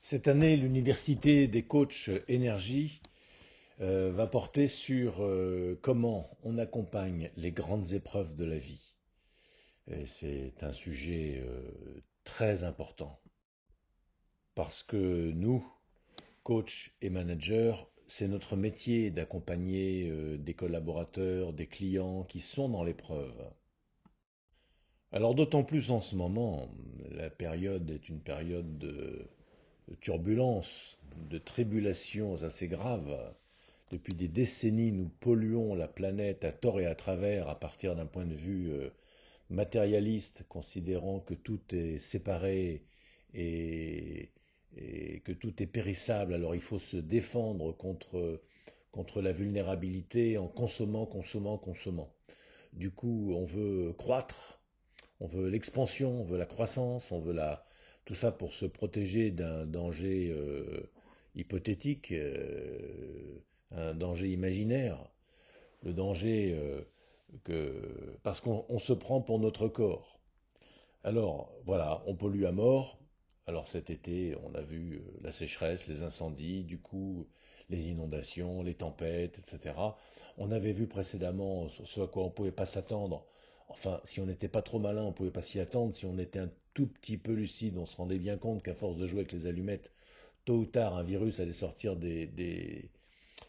Cette année, l'Université des coachs énergie va porter sur comment on accompagne les grandes épreuves de la vie. Et c'est un sujet très important parce que nous, coachs et managers, c'est notre métier d'accompagner des collaborateurs, des clients qui sont dans l'épreuve. Alors d'autant plus en ce moment, la période est une période de turbulences, de tribulations assez graves. Depuis des décennies, nous polluons la planète à tort et à travers à partir d'un point de vue matérialiste, considérant que tout est séparé et, et que tout est périssable. Alors il faut se défendre contre la vulnérabilité en consommant, consommant, consommant. Du coup, on veut croître, on veut l'expansion, on veut la croissance, tout ça pour se protéger d'un danger hypothétique, un danger imaginaire, le danger parce qu'on se prend pour notre corps. Alors voilà, on pollue à mort. Alors cet été, on a vu la sécheresse, les incendies, du coup les inondations, les tempêtes, etc. On avait vu précédemment ce à quoi on ne pouvait pas s'attendre. Enfin, si on n'était pas trop malin, on ne pouvait pas s'y attendre. Si on était un tout petit peu lucide, on se rendait bien compte qu'à force de jouer avec les allumettes, tôt ou tard, un virus allait sortir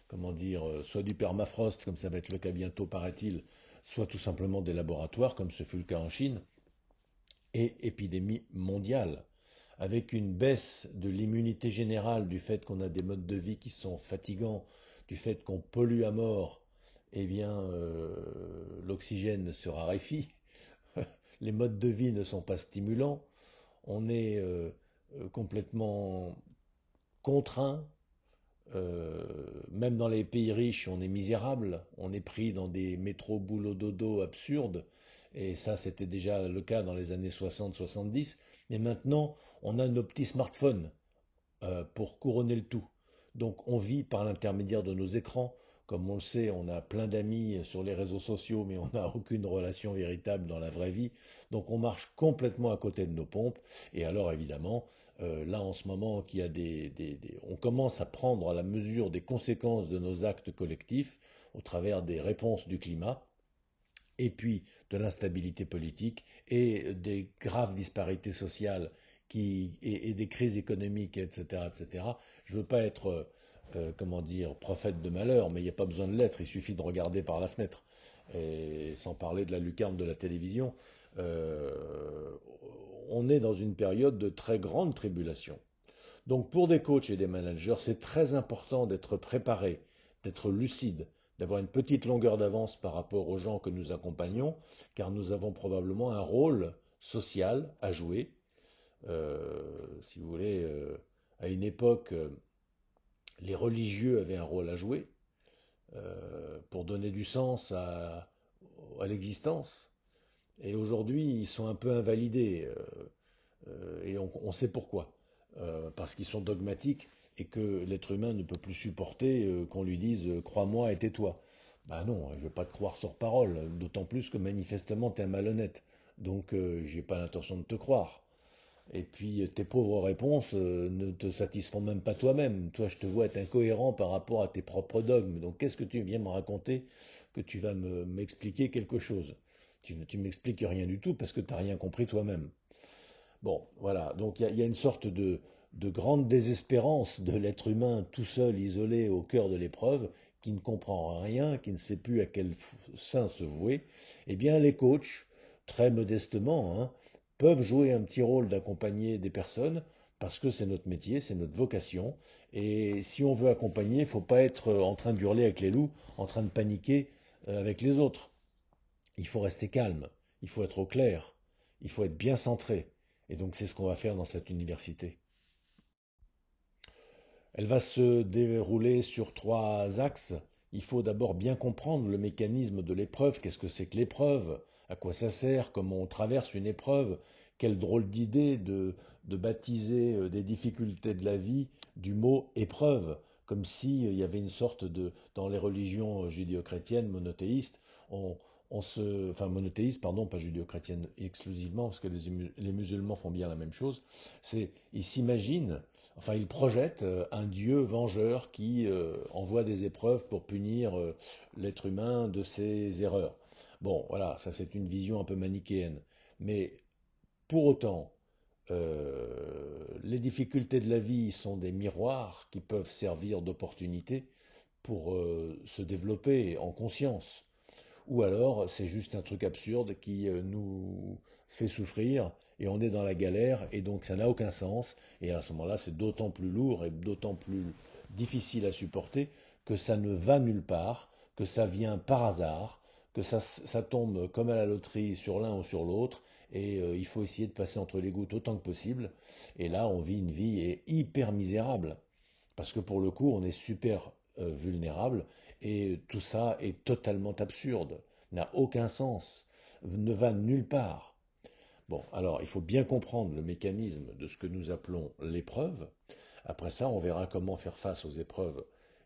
comment dire, soit du permafrost, comme ça va être le cas bientôt, paraît-il, soit tout simplement des laboratoires, comme ce fut le cas en Chine, et épidémie mondiale, avec une baisse de l'immunité générale du fait qu'on a des modes de vie qui sont fatigants, du fait qu'on pollue à mort, eh bien, l'oxygène se raréfie, les modes de vie ne sont pas stimulants, on est complètement contraint. Même dans les pays riches, on est misérable, on est pris dans des métros boulot dodo absurdes, et ça c'était déjà le cas dans les années 60-70, mais maintenant on a nos petits smartphones pour couronner le tout. Donc on vit par l'intermédiaire de nos écrans. Comme on le sait, on a plein d'amis sur les réseaux sociaux, mais on n'a aucune relation véritable dans la vraie vie. Donc on marche complètement à côté de nos pompes. Et alors évidemment, là en ce moment, on commence à prendre à la mesure des conséquences de nos actes collectifs au travers des réponses du climat et puis de l'instabilité politique et des graves disparités sociales et des crises économiques, etc., etc. Je ne veux pas être, comment dire, prophète de malheur, mais il n'y a pas besoin de l'être, il suffit de regarder par la fenêtre. Et sans parler de la lucarne de la télévision, euh, on est dans une période de très grande tribulation. Donc pour des coachs et des managers, c'est très important d'être préparé, d'être lucide, d'avoir une petite longueur d'avance par rapport aux gens que nous accompagnons, car nous avons probablement un rôle social à jouer. Si vous voulez, à une époque, les religieux avaient un rôle à jouer pour donner du sens à l'existence. Et aujourd'hui, ils sont un peu invalidés. Et on sait pourquoi. Parce qu'ils sont dogmatiques et que l'être humain ne peut plus supporter qu'on lui dise crois-moi et tais-toi. Ben non, je ne vais pas te croire sur parole, d'autant plus que manifestement tu es un malhonnête. Donc j'ai pas l'intention de te croire. Et puis tes pauvres réponses ne te satisfont même pas toi-même. Toi, je te vois être incohérent par rapport à tes propres dogmes. Donc qu'est-ce que tu viens me raconter que tu vas m'expliquer quelque chose? Tu m'expliques rien du tout parce que tu n'as rien compris toi-même. Bon, voilà, donc il y a une sorte de grande désespérance de l'être humain tout seul, isolé au cœur de l'épreuve, qui ne comprend rien, qui ne sait plus à quel sein se vouer. Eh bien, les coachs, très modestement, hein, peuvent jouer un petit rôle d'accompagner des personnes, parce que c'est notre métier, c'est notre vocation. Et si on veut accompagner, il ne faut pas être en train d'hurler avec les loups, en train de paniquer avec les autres. Il faut rester calme, il faut être au clair, il faut être bien centré. Et donc c'est ce qu'on va faire dans cette université. Elle va se dérouler sur trois axes. Il faut d'abord bien comprendre le mécanisme de l'épreuve. Qu'est-ce que c'est que l'épreuve? À quoi ça sert? Comment on traverse une épreuve? Quelle drôle d'idée de baptiser des difficultés de la vie du mot épreuve, comme s'il y avait une sorte de, dans les religions judéo-chrétiennes monothéistes, on, enfin monothéistes, pardon, pas judéo-chrétiennes exclusivement, parce que les musulmans font bien la même chose, ils s'imaginent enfin, il projette un Dieu vengeur qui envoie des épreuves pour punir l'être humain de ses erreurs. Bon, voilà, ça c'est une vision un peu manichéenne. Mais pour autant, les difficultés de la vie sont des miroirs qui peuvent servir d'opportunité pour se développer en conscience. Ou alors c'est juste un truc absurde qui nous fait souffrir et on est dans la galère et donc ça n'a aucun sens. Et à ce moment-là, c'est d'autant plus lourd et d'autant plus difficile à supporter que ça ne va nulle part, que ça vient par hasard, que ça tombe comme à la loterie sur l'un ou sur l'autre et il faut essayer de passer entre les gouttes autant que possible. Et là, on vit une vie hyper misérable. Parce que pour le coup, on est super vulnérable et tout ça est totalement absurde, n'a aucun sens, ne va nulle part. Bon, alors il faut bien comprendre le mécanisme de ce que nous appelons l'épreuve. Après ça, on verra comment faire face aux épreuves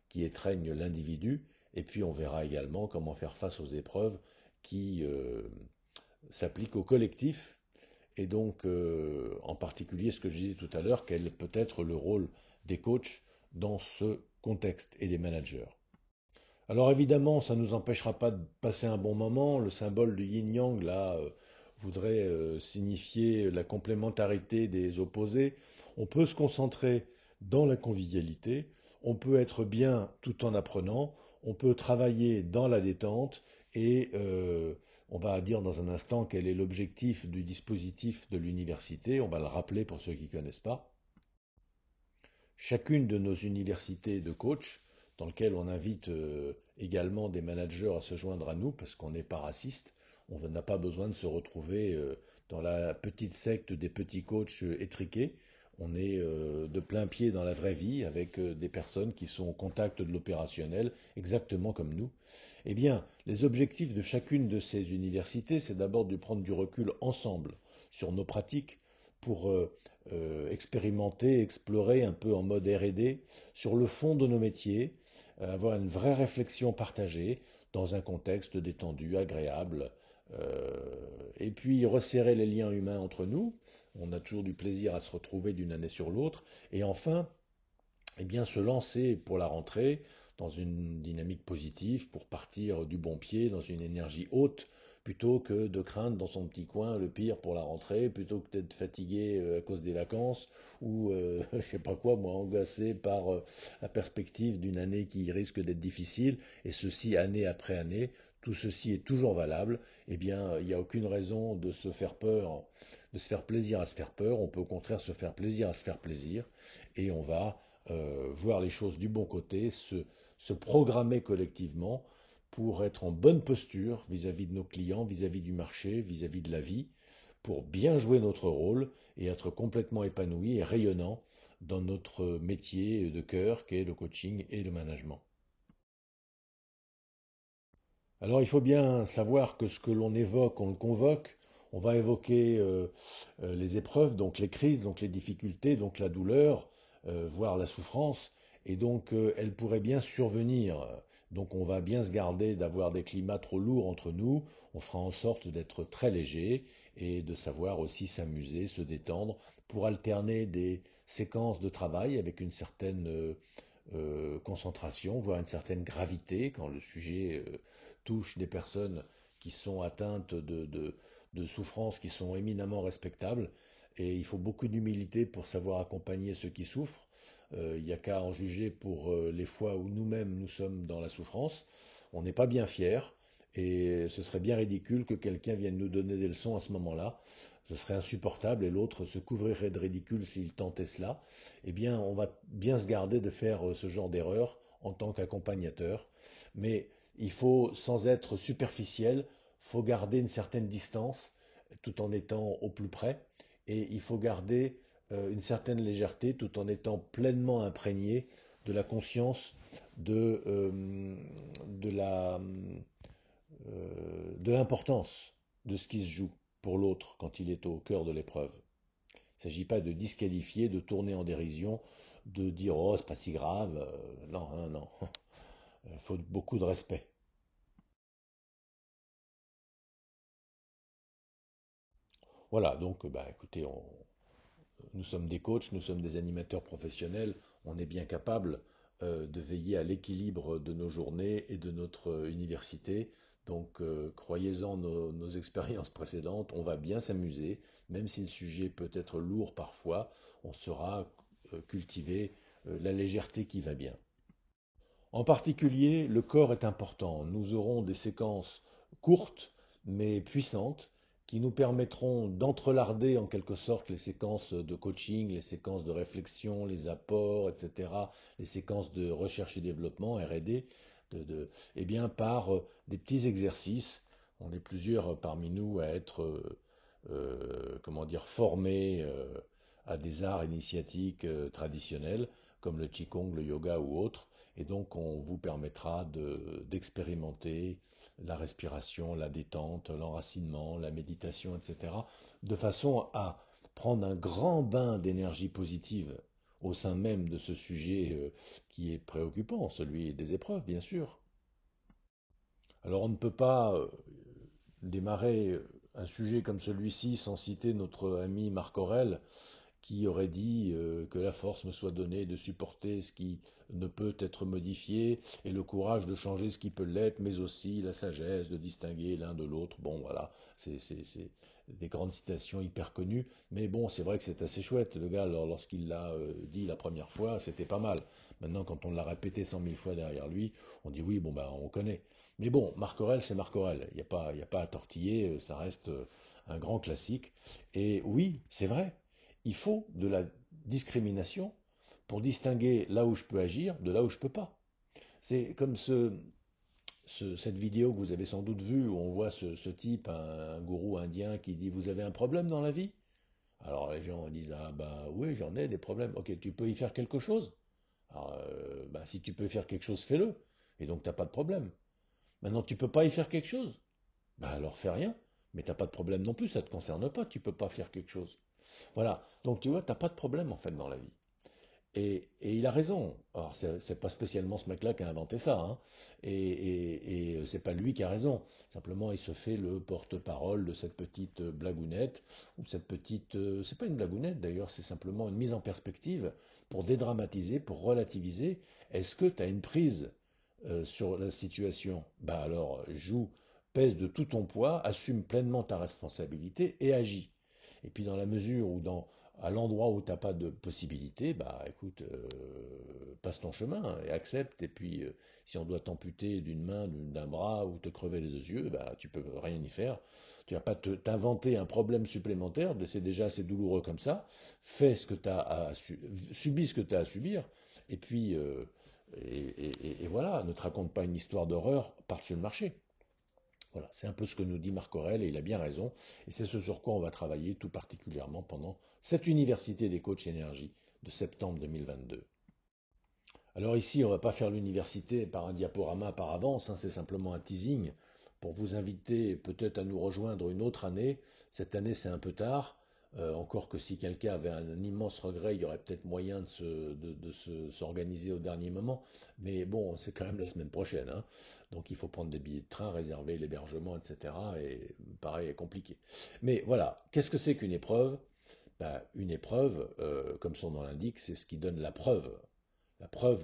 qui étreignent l'individu, et puis on verra également comment faire face aux épreuves qui s'appliquent au collectif, et donc en particulier ce que je disais tout à l'heure, quel peut être le rôle des coachs dans ce contexte et des managers. Alors évidemment, ça ne nous empêchera pas de passer un bon moment. Le symbole du yin-yang, là, voudrait signifier la complémentarité des opposés. On peut se concentrer dans la convivialité, on peut être bien tout en apprenant, on peut travailler dans la détente et on va dire dans un instant quel est l'objectif du dispositif de l'université. On va le rappeler pour ceux qui ne connaissent pas. Chacune de nos universités de coach, dans lesquelles on invite également des managers à se joindre à nous, parce qu'on n'est pas raciste, on n'a pas besoin de se retrouver dans la petite secte des petits coachs étriqués. On est de plein pied dans la vraie vie avec des personnes qui sont au contact de l'opérationnel, exactement comme nous. Eh bien, les objectifs de chacune de ces universités, c'est d'abord de prendre du recul ensemble sur nos pratiques pour expérimenter, explorer un peu en mode R&D sur le fond de nos métiers, avoir une vraie réflexion partagée dans un contexte détendu, agréable, euh, et puis resserrer les liens humains entre nous. On a toujours du plaisir à se retrouver d'une année sur l'autre. Et enfin, eh bien, se lancer pour la rentrée dans une dynamique positive pour partir du bon pied, dans une énergie haute, plutôt que de craindre dans son petit coin le pire pour la rentrée, plutôt que d'être fatigué à cause des vacances ou je sais pas quoi, moi, angoissé par la perspective d'une année qui risque d'être difficile, et ceci année après année. Tout ceci est toujours valable. Eh bien, il n'y a aucune raison de se faire peur, de se faire plaisir à se faire peur. On peut au contraire se faire plaisir à se faire plaisir, et on va voir les choses du bon côté, se programmer collectivement pour être en bonne posture vis-à-vis de nos clients, vis-à-vis du marché, vis-à-vis de la vie, pour bien jouer notre rôle et être complètement épanoui et rayonnant dans notre métier de cœur qu'est le coaching et le management. Alors il faut bien savoir que ce que l'on évoque, on le convoque. On va évoquer les épreuves, donc les crises, donc les difficultés, donc la douleur, voire la souffrance. Et donc elle pourrait bien survenir. Donc on va bien se garder d'avoir des climats trop lourds entre nous. On fera en sorte d'être très léger et de savoir aussi s'amuser, se détendre pour alterner des séquences de travail avec une certaine concentration, voire une certaine gravité quand le sujet touche des personnes qui sont atteintes de souffrances qui sont éminemment respectables. Et il faut beaucoup d'humilité pour savoir accompagner ceux qui souffrent. Il n'y a qu'à en juger pour les fois où nous-mêmes nous sommes dans la souffrance. On n'est pas bien fiers et ce serait bien ridicule que quelqu'un vienne nous donner des leçons à ce moment-là. Ce serait insupportable et l'autre se couvrirait de ridicule s'il tentait cela. Eh bien, on va bien se garder de faire ce genre d'erreur en tant qu'accompagnateur. Mais il faut, sans être superficiel, faut garder une certaine distance tout en étant au plus près. Et il faut garder une certaine légèreté tout en étant pleinement imprégné de la conscience de la, de l'importance de ce qui se joue pour l'autre quand il est au cœur de l'épreuve. Il ne s'agit pas de disqualifier, de tourner en dérision, de dire oh c'est pas si grave. Non, non, non. Il faut beaucoup de respect. Voilà, donc bah, écoutez, nous sommes des coachs, nous sommes des animateurs professionnels, on est bien capable de veiller à l'équilibre de nos journées et de notre université. Donc, croyez-en nos expériences précédentes, on va bien s'amuser, même si le sujet peut être lourd parfois, on saura cultiver la légèreté qui va bien. En particulier, le corps est important. Nous aurons des séquences courtes mais puissantes qui nous permettront d'entrelarder en quelque sorte les séquences de coaching, les séquences de réflexion, les apports, etc., les séquences de recherche et développement, R&D, eh bien par des petits exercices. On est plusieurs parmi nous à être, comment dire, formés à des arts initiatiques traditionnels comme le qigong, le yoga ou autres. Et donc, on vous permettra d'expérimenter la respiration, la détente, l'enracinement, la méditation, etc., de façon à prendre un grand bain d'énergie positive au sein même de ce sujet qui est préoccupant, celui des épreuves, bien sûr. Alors, on ne peut pas démarrer un sujet comme celui-ci sans citer notre ami Marc Aurèle, qui aurait dit que la force me soit donnée de supporter ce qui ne peut être modifié et le courage de changer ce qui peut l'être, mais aussi la sagesse de distinguer l'un de l'autre. Bon, voilà, c'est des grandes citations hyper connues, mais bon, c'est vrai que c'est assez chouette. Le gars, lorsqu'il l'a dit la première fois, c'était pas mal. Maintenant, quand on l'a répété 100 000 fois derrière lui, on dit oui, bon, ben, on connaît. Mais bon, Marc Aurèle, c'est Marc Aurèle. Il y a pas à tortiller, ça reste un grand classique. Et oui, c'est vrai, il faut de la discrimination pour distinguer là où je peux agir de là où je peux pas. C'est comme cette vidéo que vous avez sans doute vue où on voit ce type, un gourou indien, qui dit vous avez un problème dans la vie? Alors les gens disent ah bah oui j'en ai des problèmes. Ok, tu peux y faire quelque chose? Alors bah, si tu peux y faire quelque chose, fais-le. Et donc t'as pas de problème. Maintenant tu peux pas y faire quelque chose? Bah alors fais rien. Mais t'as pas de problème non plus, ça te concerne pas, tu peux pas faire quelque chose. Voilà. Donc tu vois, t'as pas de problème en fait dans la vie. Et il a raison. Alors, c'est pas spécialement ce mec-là qui a inventé ça, hein. Et c'est pas lui qui a raison. Simplement, il se fait le porte-parole de cette petite blagounette, ou cette petite. C'est pas une blagounette d'ailleurs, c'est simplement une mise en perspective pour dédramatiser, pour relativiser. Est-ce que tu as une prise sur la situation? Bah alors, joue, pèse de tout ton poids, assume pleinement ta responsabilité et agis. Et puis, dans la mesure où à l'endroit où tu n'as pas de possibilité, bah écoute, passe ton chemin hein, et accepte. Et puis, si on doit t'amputer d'une main, d'un bras ou te crever les deux yeux, bah tu peux rien y faire. Tu vas pas t'inventer un problème supplémentaire. C'est déjà assez douloureux comme ça. Fais ce que tu as subis ce que tu as à subir. Et puis, et voilà, ne te raconte pas une histoire d'horreur par-dessus le marché. Voilà, c'est un peu ce que nous dit Marc Aurèle et il a bien raison. Et c'est ce sur quoi on va travailler tout particulièrement pendant cette université des coachs énergie de septembre 2022. Alors ici, on ne va pas faire l'université par un diaporama par avance, hein, c'est simplement un teasing pour vous inviter peut-être à nous rejoindre une autre année. Cette année, c'est un peu tard. Encore que si quelqu'un avait un immense regret, il y aurait peut-être moyen s'organiser au dernier moment. Mais bon, c'est quand même la semaine prochaine, hein. Donc il faut prendre des billets de train, réserver l'hébergement, etc. Et pareil, est compliqué. Mais voilà, qu'est-ce que c'est qu'une épreuve? Ben, une épreuve, comme son nom l'indique, c'est ce qui donne la preuve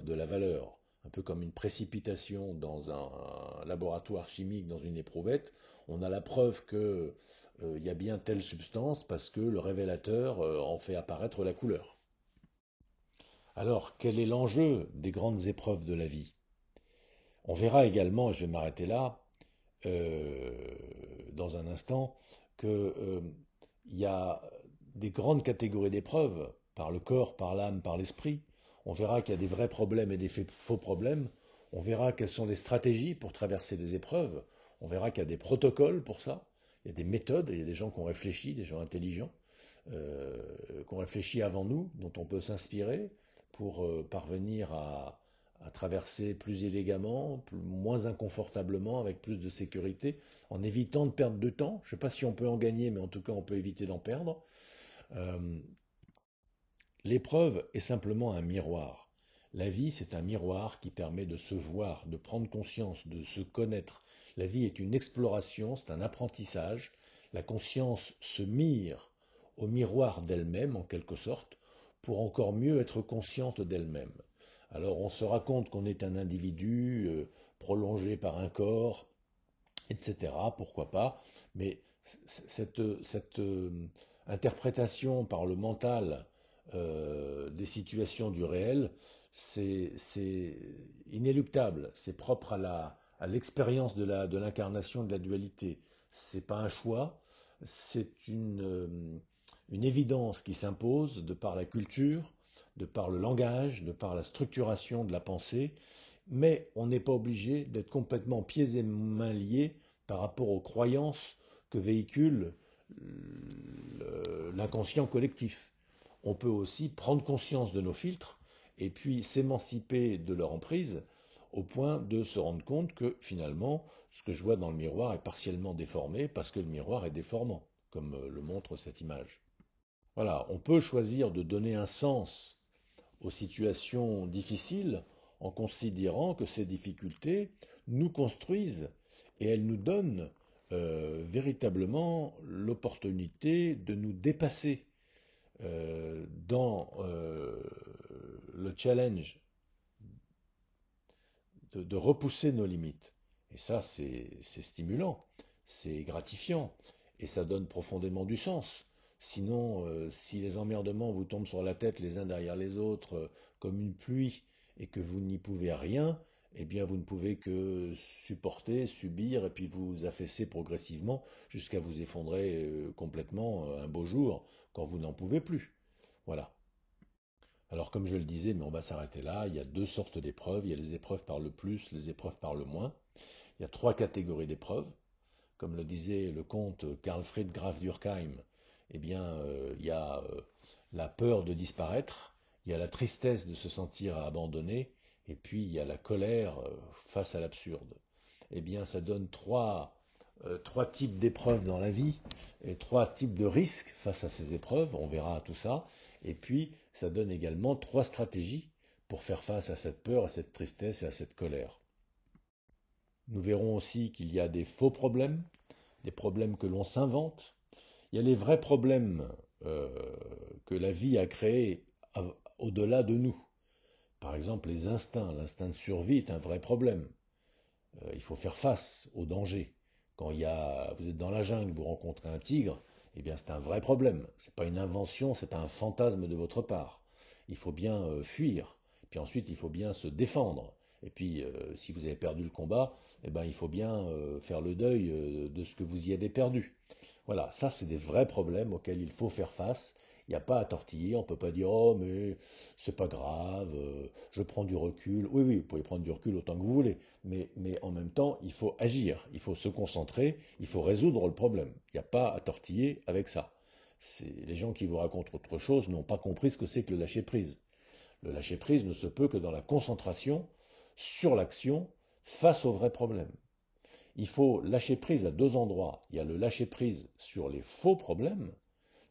de la valeur. Un peu comme une précipitation dans un laboratoire chimique, dans une éprouvette, on a la preuve que il y a bien telle substance parce que le révélateur en fait apparaître la couleur. Alors, quel est l'enjeu des grandes épreuves de la vie? On verra également, et je vais m'arrêter là, euh, dans un instant, qu'il y a des grandes catégories d'épreuves, par le corps, par l'âme, par l'esprit. On verra qu'il y a des vrais problèmes et des faux problèmes. On verra quelles sont les stratégies pour traverser des épreuves. On verra qu'il y a des protocoles pour ça. Il y a des méthodes, il y a des gens qui ont réfléchi, des gens intelligents, qui ont réfléchi avant nous, dont on peut s'inspirer pour parvenir à traverser plus élégamment, moins inconfortablement, avec plus de sécurité, en évitant de perdre de temps. Je ne sais pas si on peut en gagner, mais en tout cas on peut éviter d'en perdre. Euh, L'épreuve est simplement un miroir. La vie, c'est un miroir qui permet de se voir, de prendre conscience, de se connaître. La vie est une exploration, c'est un apprentissage. La conscience se mire au miroir d'elle-même, en quelque sorte, pour encore mieux être consciente d'elle-même. Alors on se raconte qu'on est un individu prolongé par un corps, etc. Pourquoi pas, mais cette interprétation par le mental des situations du réel, c'est inéluctable, c'est propre à l'expérience de l'incarnation de la dualité. C'est pas un choix, c'est une évidence qui s'impose de par la culture, de par le langage, de par la structuration de la pensée, mais on n'est pas obligé d'être complètement pieds et mains liés par rapport aux croyances que véhicule l'inconscient collectif. On peut aussi prendre conscience de nos filtres et puis s'émanciper de leur emprise au point de se rendre compte que finalement, ce que je vois dans le miroir est partiellement déformé parce que le miroir est déformant, comme le montre cette image. Voilà, on peut choisir de donner un sens aux situations difficiles en considérant que ces difficultés nous construisent et elles nous donnent véritablement l'opportunité de nous dépasser dans le challenge de repousser nos limites. Et ça, c'est stimulant, c'est gratifiant, et ça donne profondément du sens. Sinon, si les emmerdements vous tombent sur la tête les uns derrière les autres, comme une pluie, et que vous n'y pouvez rien, eh bien vous ne pouvez que supporter, subir, et puis vous affaisser progressivement jusqu'à vous effondrer complètement un beau jour, quand vous n'en pouvez plus. Voilà. Alors comme je le disais, mais on va s'arrêter là, il y a deux sortes d'épreuves. Il y a les épreuves par le plus, les épreuves par le moins. Il y a trois catégories d'épreuves. Comme le disait le comte Karl Fried Graf Durkheim, eh bien, il y a la peur de disparaître, il y a la tristesse de se sentir abandonné, et puis il y a la colère face à l'absurde. Eh bien, ça donne trois types d'épreuves dans la vie et trois types de risques face à ces épreuves. On verra tout ça. Et puis, ça donne également trois stratégies pour faire face à cette peur, à cette tristesse et à cette colère. Nous verrons aussi qu'il y a des faux problèmes, des problèmes que l'on s'invente. Il y a les vrais problèmes euh, que la vie a créés au-delà de nous. Par exemple, les instincts. L'instinct de survie est un vrai problème. Il faut faire face au danger. Quand vous êtes dans la jungle, vous rencontrez un tigre, eh bien c'est un vrai problème. Ce n'est pas une invention, c'est un fantasme de votre part. Il faut bien fuir. Puis ensuite, il faut bien se défendre. Et puis, si vous avez perdu le combat, eh ben, il faut bien faire le deuil de ce que vous y avez perdu. Voilà, ça c'est des vrais problèmes auxquels il faut faire face. Il n'y a pas à tortiller, on ne peut pas dire oh mais c'est pas grave, je prends du recul. Oui, oui, vous pouvez prendre du recul autant que vous voulez, mais en même temps, il faut agir, il faut se concentrer, il faut résoudre le problème. Il n'y a pas à tortiller avec ça. Les gens qui vous racontent autre chose n'ont pas compris ce que c'est que le lâcher-prise. Le lâcher-prise ne se peut que dans la concentration sur l'action face au vrai problème. Il faut lâcher prise à deux endroits. Il y a le lâcher prise sur les faux problèmes,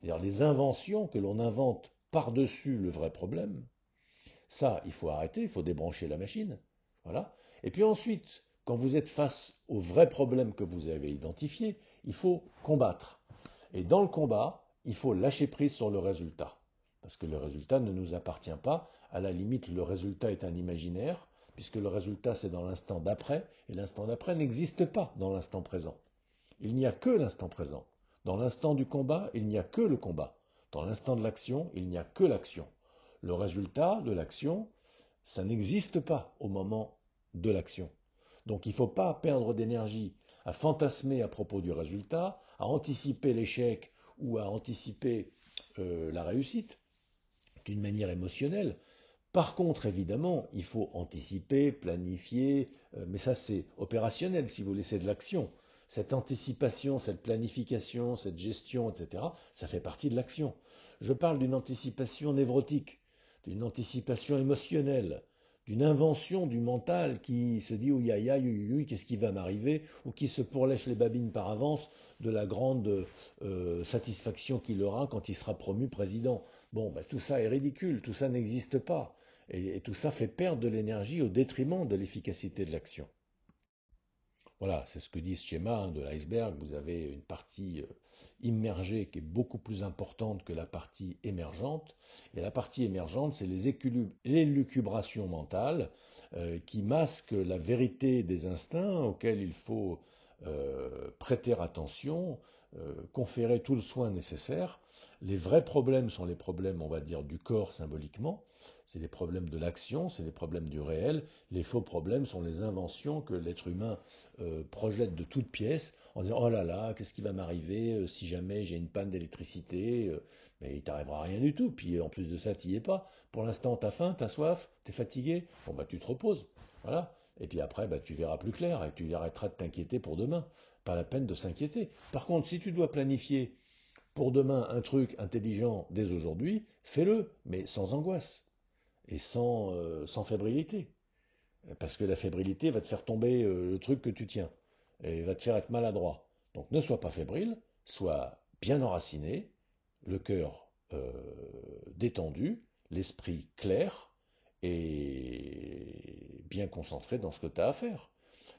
c'est-à-dire les inventions que l'on invente par-dessus le vrai problème. Ça, il faut arrêter, il faut débrancher la machine. Voilà. Et puis ensuite, quand vous êtes face au vrai problème que vous avez identifié, il faut combattre. Et dans le combat, il faut lâcher prise sur le résultat. Parce que le résultat ne nous appartient pas. À la limite, le résultat est un imaginaire, puisque le résultat c'est dans l'instant d'après, et l'instant d'après n'existe pas dans l'instant présent. Il n'y a que l'instant présent. Dans l'instant du combat, il n'y a que le combat. Dans l'instant de l'action, il n'y a que l'action. Le résultat de l'action, ça n'existe pas au moment de l'action. Donc il ne faut pas perdre d'énergie à fantasmer à propos du résultat, à anticiper l'échec ou à anticiper la réussite d'une manière émotionnelle. Par contre, évidemment, il faut anticiper, planifier, mais ça c'est opérationnel si vous laissez de l'action. Cette anticipation, cette planification, cette gestion, etc., ça fait partie de l'action. Je parle d'une anticipation névrotique, d'une anticipation émotionnelle, d'une invention du mental qui se dit ouïe aïe aïe, qu'est-ce qui va m'arriver, ou qui se pourlèche les babines par avance de la grande satisfaction qu'il aura quand il sera promu président. Bon, ben, tout ça est ridicule, tout ça n'existe pas. Et tout ça fait perdre de l'énergie au détriment de l'efficacité de l'action. Voilà, c'est ce que dit ce schéma hein, de l'iceberg. Vous avez une partie immergée qui est beaucoup plus importante que la partie émergente. Et la partie émergente, c'est les élucubrations mentales qui masquent la vérité des instincts auxquels il faut prêter attention, conférer tout le soin nécessaire. Les vrais problèmes sont les problèmes, on va dire, du corps symboliquement. C'est les problèmes de l'action, c'est les problèmes du réel. Les faux problèmes sont les inventions que l'être humain projette de toutes pièces en disant oh là là, qu'est-ce qui va m'arriver si jamais j'ai une panne d'électricité mais il t'arrivera rien du tout. Puis en plus de ça, tu n'y es pas. Pour l'instant, t'as faim, t'as soif, t'es fatigué. Bon bah tu te reposes. Voilà. Et puis après, bah, tu verras plus clair et tu arrêteras de t'inquiéter pour demain. Pas la peine de s'inquiéter. Par contre, si tu dois planifier pour demain un truc intelligent dès aujourd'hui, fais-le, mais sans angoisse et sans fébrilité. Parce que la fébrilité va te faire tomber le truc que tu tiens et va te faire être maladroit. Donc ne sois pas fébrile, sois bien enraciné, le cœur détendu, l'esprit clair et bien concentré dans ce que tu as à faire.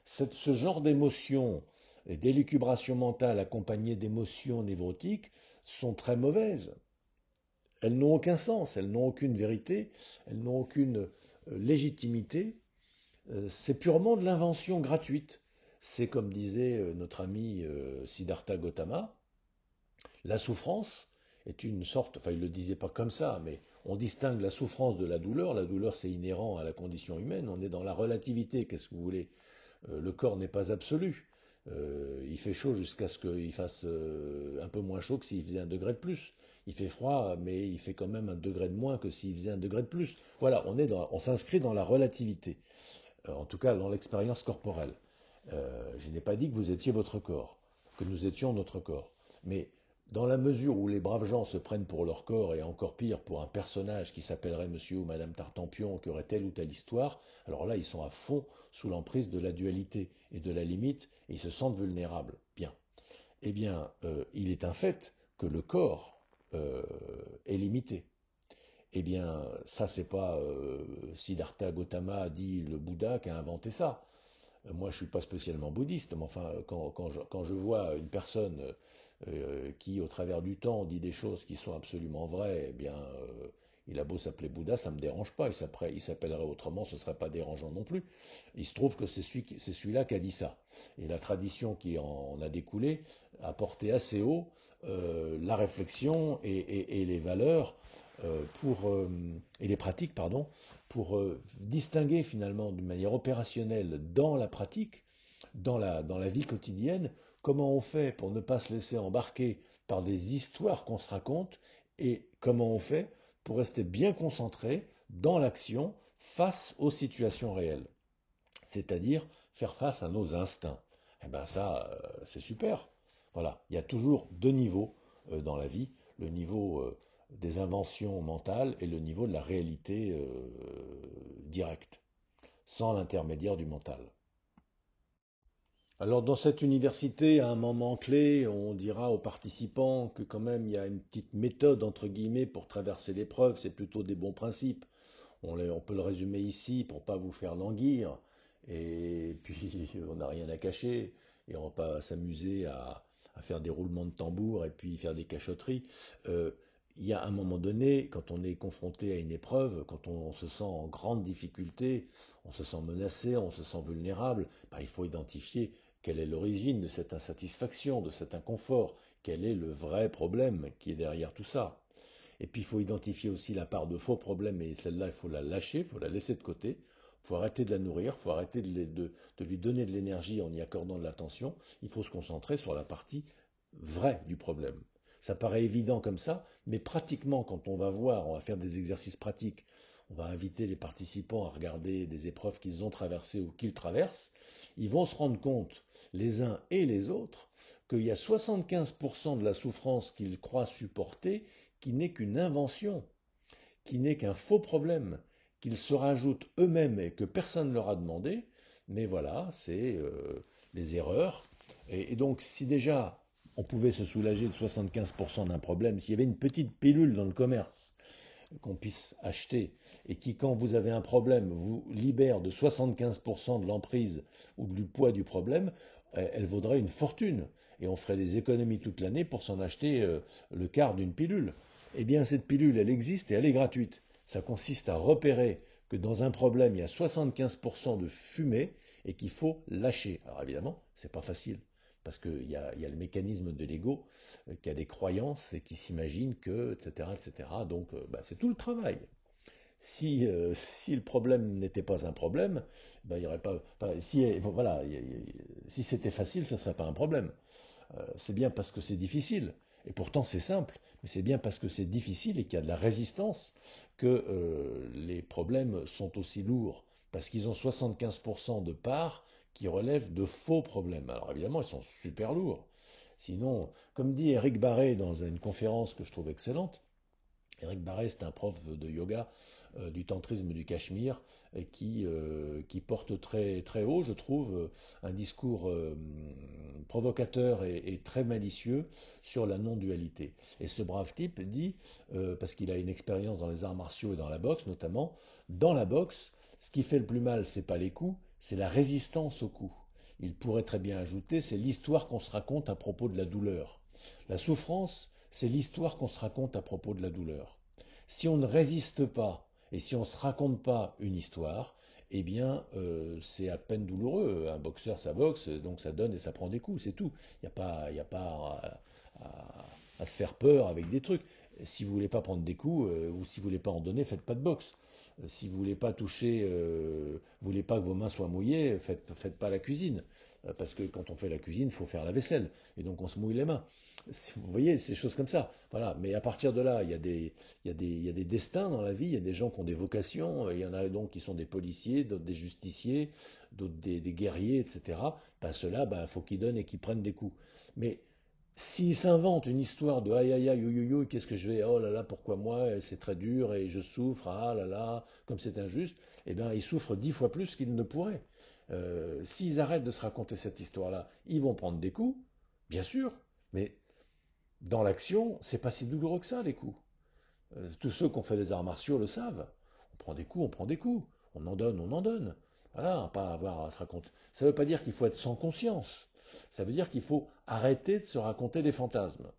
Ce genre d'émotions et d'élucubration mentale accompagnées d'émotions névrotiques sont très mauvaises. Elles n'ont aucun sens, elles n'ont aucune vérité, elles n'ont aucune légitimité. C'est purement de l'invention gratuite. C'est comme disait notre ami Siddhartha Gautama, la souffrance est une sorte, enfin il ne le disait pas comme ça, mais on distingue la souffrance de la douleur. La douleur c'est inhérent à la condition humaine, on est dans la relativité, qu'est-ce que vous voulez? Le corps n'est pas absolu. Il fait chaud jusqu'à ce qu'il fasse un peu moins chaud que s'il faisait 1 degré de plus. Il fait froid, mais il fait quand même 1 degré de moins que s'il faisait 1 degré de plus. Voilà, on s'inscrit dans la relativité, en tout cas dans l'expérience corporelle. Je n'ai pas dit que vous étiez votre corps, que nous étions notre corps. Mais dans la mesure où les braves gens se prennent pour leur corps, et encore pire pour un personnage qui s'appellerait Monsieur ou Madame Tartampion, qui aurait telle ou telle histoire, alors là ils sont à fond sous l'emprise de la dualité et de la limite, et ils se sentent vulnérables. Bien. Eh bien, il est un fait que le corps est limité. Eh bien, ça, c'est pas Siddhartha Gautama dit le Bouddha qui a inventé ça. Moi, je suis pas spécialement bouddhiste, mais enfin, quand je vois une personne qui, au travers du temps, dit des choses qui sont absolument vraies, eh bien, il a beau s'appeler Bouddha, ça me dérange pas. Il s'appellerait autrement, ce serait pas dérangeant non plus. Il se trouve que c'est celui-là qui a dit ça. Et la tradition qui en a découlé a porté assez haut la réflexion et les valeurs et les pratiques, pardon, pour distinguer finalement d'une manière opérationnelle dans la pratique, dans la vie quotidienne, comment on fait pour ne pas se laisser embarquer par des histoires qu'on se raconte et comment on fait pour rester bien concentré dans l'action face aux situations réelles, c'est-à-dire faire face à nos instincts. Eh bien ça, c'est super. Voilà, il y a toujours 2 niveaux dans la vie, le niveau des inventions mentales et le niveau de la réalité directe, sans l'intermédiaire du mental. Alors dans cette université, à un moment clé, on dira aux participants que quand même il y a une petite méthode entre guillemets pour traverser l'épreuve, c'est plutôt des bons principes. On peut le résumer ici pour pas vous faire languir, et puis on n'a rien à cacher, et on va pas s'amuser à faire des roulements de tambour et puis faire des cachotteries. Euh, il y a un moment donné, quand on est confronté à une épreuve, quand on se sent en grande difficulté, on se sent menacé, on se sent vulnérable, bah, il faut identifier quelle est l'origine de cette insatisfaction, de cet inconfort, quel est le vrai problème qui est derrière tout ça. Et puis il faut identifier aussi la part de faux problèmes, et celle-là, il faut la lâcher, il faut la laisser de côté. Il faut arrêter de la nourrir, il faut arrêter de lui donner de l'énergie en y accordant de l'attention. Il faut se concentrer sur la partie vraie du problème. Ça paraît évident comme ça, mais pratiquement, quand on va voir, on va faire des exercices pratiques, on va inviter les participants à regarder des épreuves qu'ils ont traversées ou qu'ils traversent, ils vont se rendre compte, les uns et les autres, qu'il y a 75% de la souffrance qu'ils croient supporter qui n'est qu'une invention, qui n'est qu'un faux problème, qu'ils se rajoutent eux-mêmes et que personne ne leur a demandé, mais voilà, c'est les erreurs. Et donc, si déjà on pouvait se soulager de 75% d'un problème, s'il y avait une petite pilule dans le commerce qu'on puisse acheter et qui, quand vous avez un problème, vous libère de 75% de l'emprise ou du poids du problème, elle vaudrait une fortune. Et on ferait des économies toute l'année pour s'en acheter le quart d'une pilule. Eh bien, cette pilule, elle existe et elle est gratuite. Ça consiste à repérer que dans un problème, il y a 75% de fumée et qu'il faut lâcher. Alors évidemment, c'est pas facile parce qu'il y a le mécanisme de l'ego qui a des croyances et qui s'imagine que, etc., etc. Donc, c'est tout le travail. Si, si le problème n'était pas un problème, il y aurait pas. Enfin, si, voilà, si c'était facile, ce ne serait pas un problème. C'est bien parce que c'est difficile, et pourtant c'est simple, mais c'est bien parce que c'est difficile et qu'il y a de la résistance que les problèmes sont aussi lourds, parce qu'ils ont 75% de parts qui relèvent de faux problèmes. Alors évidemment, ils sont super lourds. Sinon, comme dit Eric Barré dans une conférence que je trouve excellente, Eric Barré, c'est un prof de yoga du tantrisme du Cachemire et qui porte très, très haut, je trouve, un discours provocateur et très malicieux sur la non-dualité. Et ce brave type dit, parce qu'il a une expérience dans les arts martiaux et dans la boxe notamment, dans la boxe, ce qui fait le plus mal, c'est pas les coups, c'est la résistance aux coups. Il pourrait très bien ajouter, c'est l'histoire qu'on se raconte à propos de la douleur. La souffrance, c'est l'histoire qu'on se raconte à propos de la douleur. Si on ne résiste pas et si on ne se raconte pas une histoire, eh bien, c'est à peine douloureux. Un boxeur, ça boxe, donc ça donne et ça prend des coups, c'est tout. Il n'y a pas à se faire peur avec des trucs. Si vous voulez pas prendre des coups ou si vous voulez pas en donner, faites pas de boxe. Si vous voulez pas toucher, vous voulez pas que vos mains soient mouillées, faites pas la cuisine. Parce que quand on fait la cuisine, il faut faire la vaisselle. Et donc on se mouille les mains. Vous voyez, ces choses comme ça. Voilà. Mais à partir de là, il y a des destins dans la vie, il y a des gens qui ont des vocations, il y en a donc qui sont des policiers, d'autres des justiciers, d'autres des guerriers, etc. Ben, ceux-là, il faut qu'ils donnent et qu'ils prennent des coups. Mais s'ils s'inventent une histoire de aïe aïe aïe, yo yo yo, qu'est-ce que je vais, oh là là, pourquoi moi, c'est très dur et je souffre, ah là là, comme c'est injuste, eh bien ils souffrent 10 fois plus qu'ils ne pourraient. S'ils arrêtent de se raconter cette histoire-là, ils vont prendre des coups, bien sûr, mais dans l'action, c'est pas si douloureux que ça, les coups. Tous ceux qui ont fait des arts martiaux le savent. On prend des coups, on prend des coups. On en donne, on en donne. Voilà, pas avoir à se raconter. Ça ne veut pas dire qu'il faut être sans conscience. Ça veut dire qu'il faut arrêter de se raconter des fantasmes.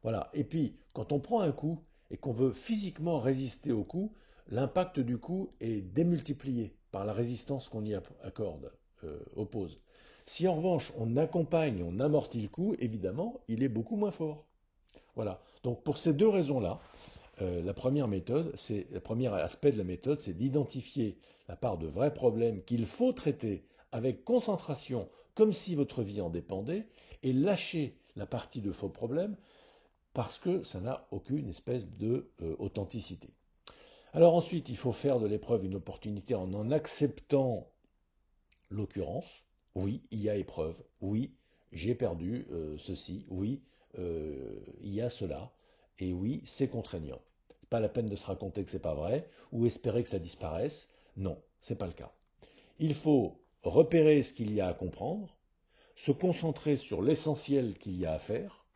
Voilà. Et puis, quand on prend un coup et qu'on veut physiquement résister au coup, l'impact du coup est démultiplié par la résistance qu'on y accorde, oppose. Si en revanche on accompagne, on amortit le coup, évidemment, il est beaucoup moins fort. Voilà. Donc pour ces deux raisons-là, le premier aspect de la méthode, c'est d'identifier la part de vrais problèmes qu'il faut traiter avec concentration, comme si votre vie en dépendait, et lâcher la partie de faux problèmes parce que ça n'a aucune espèce de authenticité. Alors ensuite, il faut faire de l'épreuve une opportunité en acceptant l'occurrence. Oui, il y a épreuve. Oui, j'ai perdu ceci. Oui, il y a cela. Et oui, c'est contraignant. C'est pas la peine de se raconter que c'est pas vrai ou espérer que ça disparaisse. Non, c'est pas le cas. Il faut repérer ce qu'il y a à comprendre, se concentrer sur l'essentiel qu'il y a à faire,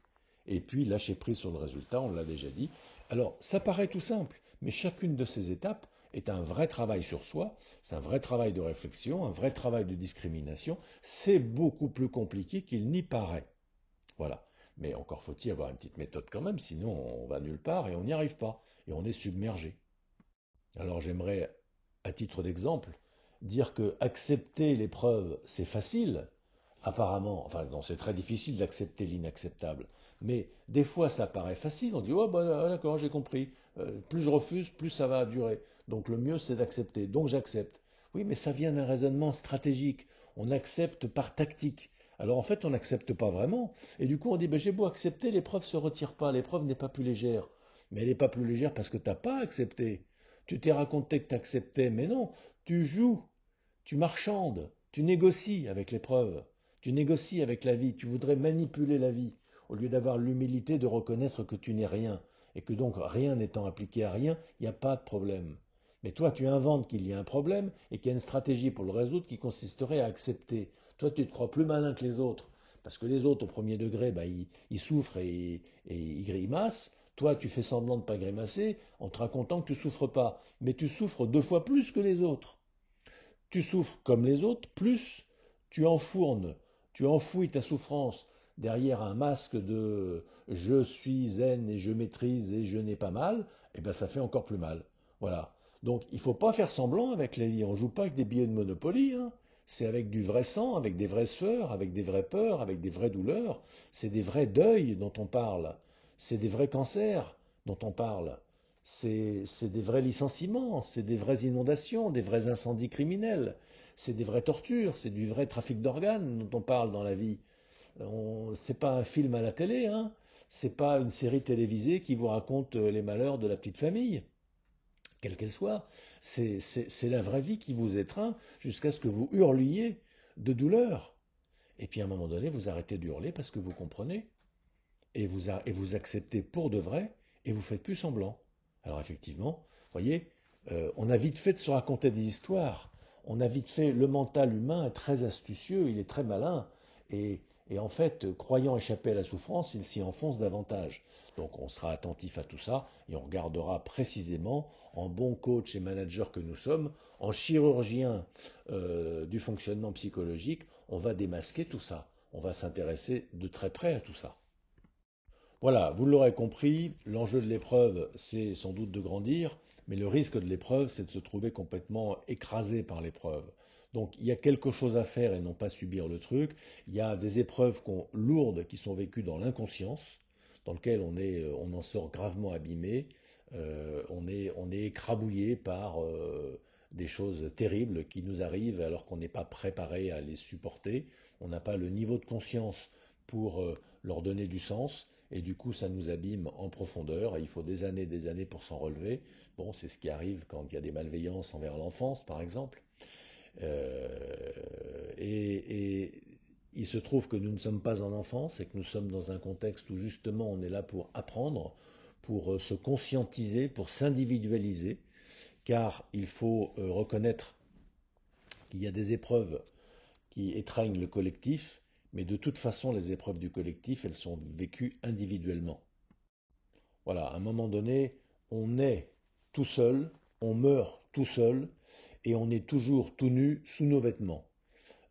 et puis lâcher prise sur le résultat, on l'a déjà dit. Alors, ça paraît tout simple, mais chacune de ces étapes est un vrai travail sur soi, c'est un vrai travail de réflexion, un vrai travail de discrimination, c'est beaucoup plus compliqué qu'il n'y paraît. Voilà. Mais encore faut-il avoir une petite méthode quand même, sinon on va nulle part et on n'y arrive pas, et on est submergé. Alors j'aimerais, à titre d'exemple, dire que accepter l'épreuve, c'est facile, apparemment, enfin non, c'est très difficile d'accepter l'inacceptable, mais des fois ça paraît facile, on dit oh bah d'accord, j'ai compris. Plus je refuse, plus ça va durer. Donc le mieux c'est d'accepter, donc j'accepte. Oui, mais ça vient d'un raisonnement stratégique, on accepte par tactique. Alors en fait on n'accepte pas vraiment, et du coup on dit ben, j'ai beau accepter, l'épreuve ne se retire pas, l'épreuve n'est pas plus légère. Mais elle n'est pas plus légère parce que tu n'as pas accepté. Tu t'es raconté que tu acceptais, mais non, tu joues, tu marchandes, tu négocies avec l'épreuve, tu négocies avec la vie, tu voudrais manipuler la vie, au lieu d'avoir l'humilité de reconnaître que tu n'es rien, et que donc rien n'étant appliqué à rien, il n'y a pas de problème. Mais toi, tu inventes qu'il y a un problème et qu'il y a une stratégie pour le résoudre qui consisterait à accepter. Toi, tu te crois plus malin que les autres, parce que les autres, au premier degré, ils souffrent et ils grimacent. Toi, tu fais semblant de ne pas grimacer en te racontant que tu souffres pas, mais tu souffres 2 fois plus que les autres. Tu souffres comme les autres, plus tu enfournes, tu enfouis ta souffrance derrière un masque de je suis zen et je maîtrise et je n'ai pas mal, et ben ça fait encore plus mal. Voilà. Donc il ne faut pas faire semblant avec les vies. On ne joue pas avec des billets de Monopoly, hein. C'est avec du vrai sang, avec des vraies sueurs, avec des vraies peurs, avec des vraies douleurs. C'est des vrais deuils dont on parle. C'est des vrais cancers dont on parle. C'est des vrais licenciements, c'est des vraies inondations, des vrais incendies criminels, c'est des vraies tortures, c'est du vrai trafic d'organes dont on parle dans la vie. C'est pas un film à la télé, hein. C'est pas une série télévisée qui vous raconte les malheurs de la petite famille, quelle qu'elle soit. C'est la vraie vie qui vous étreint jusqu'à ce que vous hurliez de douleur. Et puis à un moment donné, vous arrêtez de hurler parce que vous comprenez et vous acceptez pour de vrai et vous faites plus semblant. Alors effectivement, voyez, on a vite fait de se raconter des histoires. On a vite fait, le mental humain est très astucieux, il est très malin. Et, et en fait, croyant échapper à la souffrance, il s'y enfonce davantage. Donc on sera attentif à tout ça et on regardera précisément, en bon coach et manager que nous sommes, en chirurgien du fonctionnement psychologique, on va démasquer tout ça. On va s'intéresser de très près à tout ça. Voilà, vous l'aurez compris, l'enjeu de l'épreuve, c'est sans doute de grandir, mais le risque de l'épreuve, c'est de se trouver complètement écrasé par l'épreuve. Donc il y a quelque chose à faire et non pas subir le truc. Il y a des épreuves lourdes qui sont vécues dans l'inconscience, dans lesquelles on en sort gravement abîmé, on est écrabouillé par des choses terribles qui nous arrivent alors qu'on n'est pas préparé à les supporter. On n'a pas le niveau de conscience pour leur donner du sens. Et du coup, ça nous abîme en profondeur et il faut des années pour s'en relever. Bon, c'est ce qui arrive quand il y a des malveillances envers l'enfance, par exemple. Euh, et il se trouve que nous ne sommes pas en enfance et que nous sommes dans un contexte où justement on est là pour apprendre, pour se conscientiser, pour s'individualiser, car il faut reconnaître qu'il y a des épreuves qui étreignent le collectif, mais de toute façon, les épreuves du collectif, elles sont vécues individuellement. Voilà, à un moment donné, on est tout seul, on meurt tout seul, et on est toujours tout nu sous nos vêtements.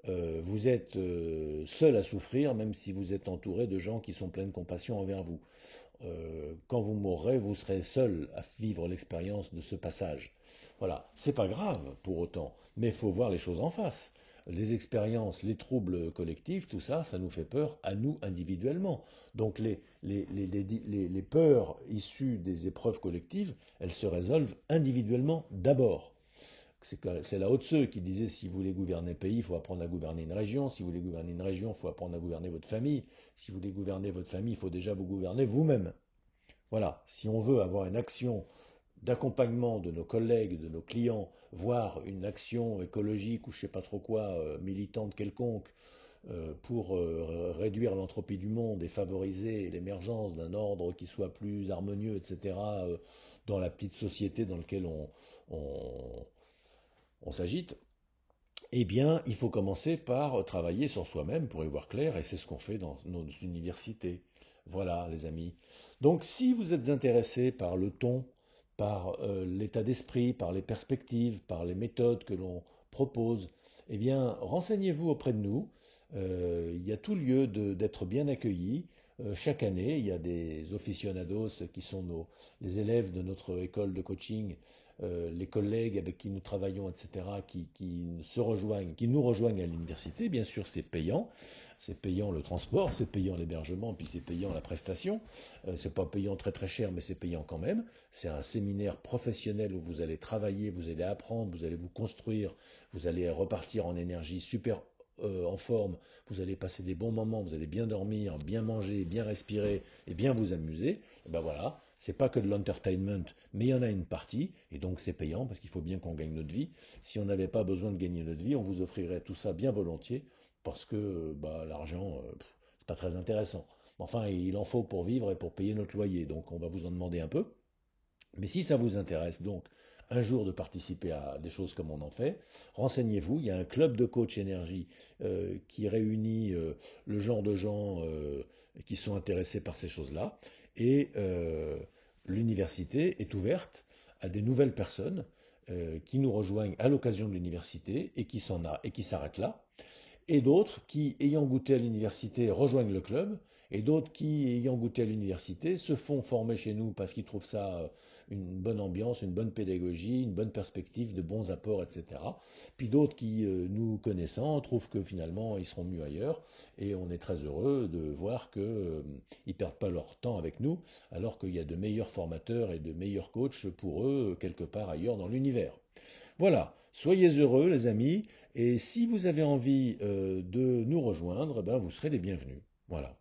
Vous êtes seul à souffrir, même si vous êtes entouré de gens qui sont pleins de compassion envers vous. Quand vous mourrez, vous serez seul à vivre l'expérience de ce passage. Voilà, c'est pas grave pour autant, mais il faut voir les choses en face. Les expériences, les troubles collectifs, tout ça, ça nous fait peur à nous individuellement. Donc les peurs issues des épreuves collectives, elles se résolvent individuellement d'abord. C'est la haute Tseu qui disait si vous voulez gouverner un pays, il faut apprendre à gouverner une région. Si vous voulez gouverner une région, il faut apprendre à gouverner votre famille. Si vous voulez gouverner votre famille, il faut déjà vous gouverner vous-même. Voilà, si on veut avoir une action d'accompagnement de nos collègues, de nos clients, voire une action écologique ou je ne sais pas trop quoi, militante quelconque, pour réduire l'entropie du monde et favoriser l'émergence d'un ordre qui soit plus harmonieux, etc., dans la petite société dans laquelle on, on s'agite, eh bien, il faut commencer par travailler sur soi-même pour y voir clair, et c'est ce qu'on fait dans nos universités. Voilà, les amis. Donc, si vous êtes intéressé par le ton, par l'état d'esprit, par les perspectives, par les méthodes que l'on propose, eh bien, renseignez-vous auprès de nous. Il y a tout lieu d'être bien accueilli. Chaque année, il y a des aficionados qui sont les élèves de notre école de coaching, les collègues avec qui nous travaillons, etc., qui nous rejoignent à l'université. Bien sûr, c'est payant le transport, c'est payant l'hébergement, puis c'est payant la prestation. C'est pas payant très très cher, mais c'est payant quand même. C'est un séminaire professionnel où vous allez travailler, vous allez apprendre, vous allez vous construire, vous allez repartir en énergie super en forme, vous allez passer des bons moments, vous allez bien dormir, bien manger, bien respirer et bien vous amuser. Et ben voilà, c'est pas que de l'entertainment, mais il y en a une partie, et donc c'est payant parce qu'il faut bien qu'on gagne notre vie. Si on n'avait pas besoin de gagner notre vie, on vous offrirait tout ça bien volontiers, parce que bah, l'argent, c'est pas très intéressant. Enfin, il en faut pour vivre et pour payer notre loyer, donc on va vous en demander un peu. Mais si ça vous intéresse donc un jour de participer à des choses comme on en fait, renseignez-vous. Il y a un club de coach énergie qui réunit le genre de gens qui sont intéressés par ces choses-là. Et l'université est ouverte à des nouvelles personnes qui nous rejoignent à l'occasion de l'université et qui s'arrêtent là, et d'autres qui, ayant goûté à l'université, rejoignent le club, et d'autres qui, ayant goûté à l'université, se font former chez nous parce qu'ils trouvent ça une bonne ambiance, une bonne pédagogie, une bonne perspective, de bons apports, etc. Puis d'autres qui, nous connaissant, trouvent que finalement ils seront mieux ailleurs, et on est très heureux de voir qu'ils ne perdent pas leur temps avec nous, alors qu'il y a de meilleurs formateurs et de meilleurs coachs pour eux quelque part ailleurs dans l'univers. Voilà, soyez heureux les amis, et si vous avez envie de nous rejoindre, ben, vous serez les bienvenus. Voilà.